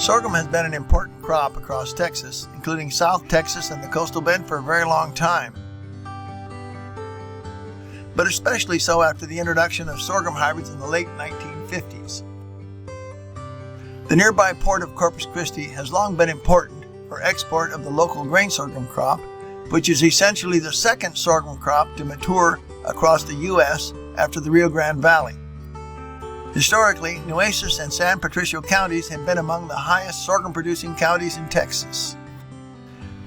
Sorghum has been an important crop across Texas, including South Texas and the coastal bend for a very long time, but especially so after the introduction of sorghum hybrids in the late 1950s. The nearby port of Corpus Christi has long been important for export of the local grain sorghum crop, which is essentially the second sorghum crop to mature across the U.S. after the Rio Grande Valley. Historically, Nueces and San Patricio counties have been among the highest sorghum-producing counties in Texas.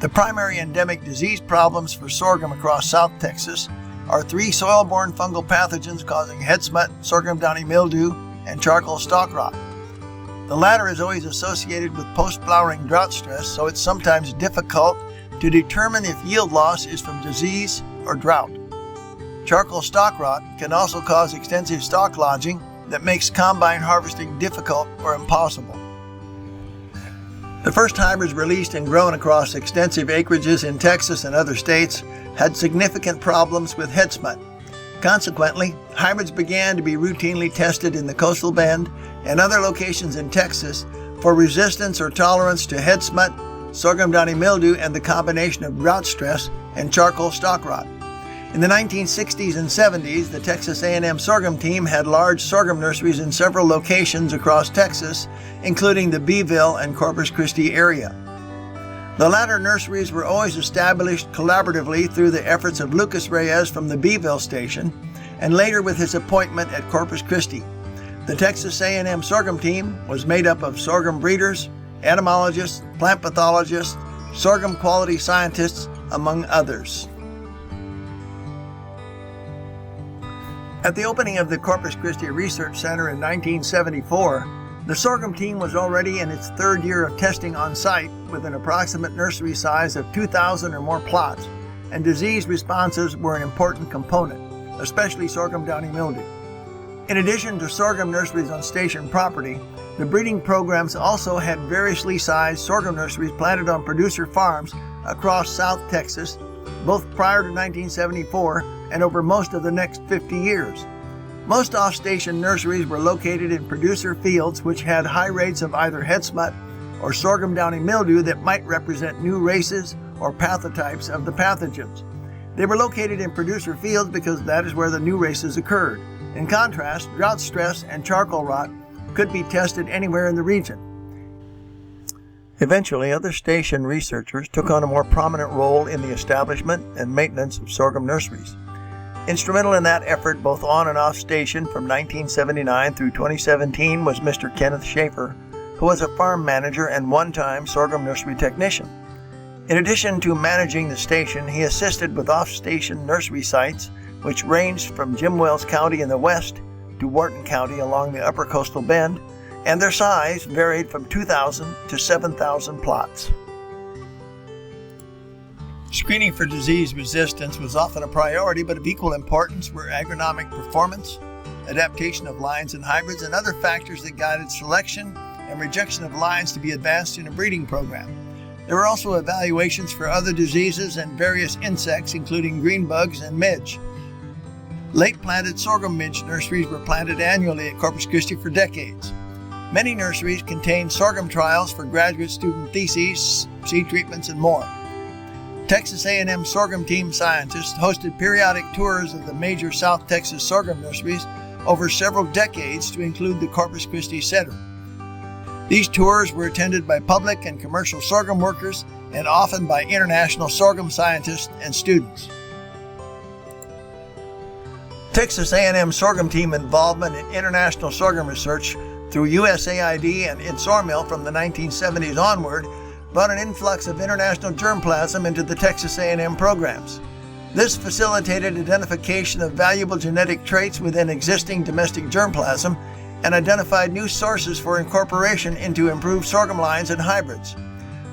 The primary endemic disease problems for sorghum across South Texas are 3 soil-borne fungal pathogens causing head smut, sorghum downy mildew, and charcoal stalk rot. The latter is always associated with post-flowering drought stress, so it's sometimes difficult to determine if yield loss is from disease or drought. Charcoal stalk rot can also cause extensive stalk lodging that makes combine harvesting difficult or impossible. The first hybrids released and grown across extensive acreages in Texas and other states had significant problems with head smut. Consequently, hybrids began to be routinely tested in the coastal bend and other locations in Texas for resistance or tolerance to head smut, sorghum downy mildew, and the combination of drought stress and charcoal stalk rot. In the 1960s and 70s, the Texas A&M sorghum team had large sorghum nurseries in several locations across Texas, including the Beeville and Corpus Christi area. The latter nurseries were always established collaboratively through the efforts of Lucas Reyes from the Beeville station, and later with his appointment at Corpus Christi. The Texas A&M sorghum team was made up of sorghum breeders, entomologists, plant pathologists, sorghum quality scientists, among others. At the opening of the Corpus Christi Research Center in 1974, the sorghum team was already in its 3rd year of testing on site with an approximate nursery size of 2,000 or more plots, and disease responses were an important component, especially sorghum downy mildew. In addition to sorghum nurseries on station property, the breeding programs also had variously sized sorghum nurseries planted on producer farms across South Texas, both prior to 1974 and over most of the next 50 years. Most off-station nurseries were located in producer fields which had high rates of either head smut or sorghum downy mildew that might represent new races or pathotypes of the pathogens. They were located in producer fields because that is where the new races occurred. In contrast, drought stress and charcoal rot could be tested anywhere in the region. Eventually, other station researchers took on a more prominent role in the establishment and maintenance of sorghum nurseries. Instrumental in that effort, both on and off station from 1979 through 2017, was Mr. Kenneth Schaefer, who was a farm manager and one-time sorghum nursery technician. In addition to managing the station, he assisted with off-station nursery sites, which ranged from Jim Wells County in the west to Wharton County along the upper coastal bend, and their size varied from 2,000 to 7,000 plots. Screening for disease resistance was often a priority, but of equal importance were agronomic performance, adaptation of lines and hybrids, and other factors that guided selection and rejection of lines to be advanced in a breeding program. There were also evaluations for other diseases and various insects, including green bugs and midge. Late-planted sorghum midge nurseries were planted annually at Corpus Christi for decades. Many nurseries contained sorghum trials for graduate student theses, seed treatments, and more. Texas A&M sorghum team scientists hosted periodic tours of the major South Texas sorghum nurseries over several decades to include the Corpus Christi Center. These tours were attended by public and commercial sorghum workers and often by international sorghum scientists and students. Texas A&M sorghum team involvement in international sorghum research through USAID and InSorMil from the 1970s onward brought an influx of international germplasm into the Texas A&M programs. This facilitated identification of valuable genetic traits within existing domestic germplasm and identified new sources for incorporation into improved sorghum lines and hybrids.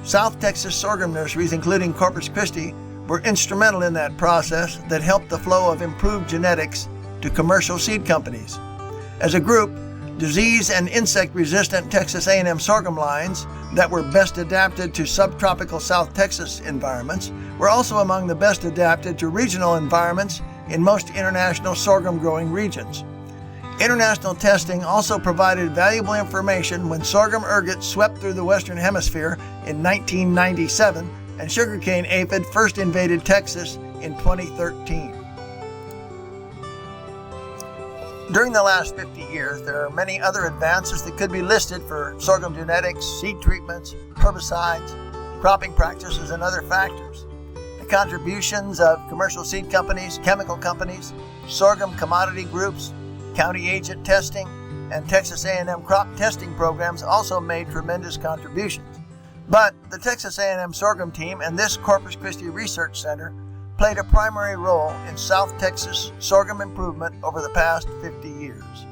South Texas sorghum nurseries, including Corpus Christi, were instrumental in that process that helped the flow of improved genetics to commercial seed companies. As a group, disease and insect-resistant Texas A&M sorghum lines that were best adapted to subtropical South Texas environments were also among the best adapted to regional environments in most international sorghum growing regions. International testing also provided valuable information when sorghum ergot swept through the Western Hemisphere in 1997 and sugarcane aphid first invaded Texas in 2013. During the last 50 years, there are many other advances that could be listed for sorghum genetics, seed treatments, herbicides, cropping practices, and other factors. The contributions of commercial seed companies, chemical companies, sorghum commodity groups, county agent testing, and Texas A&M crop testing programs also made tremendous contributions. But the Texas A&M sorghum team and this Corpus Christi Research Center played a primary role in South Texas sorghum improvement over the past 50 years.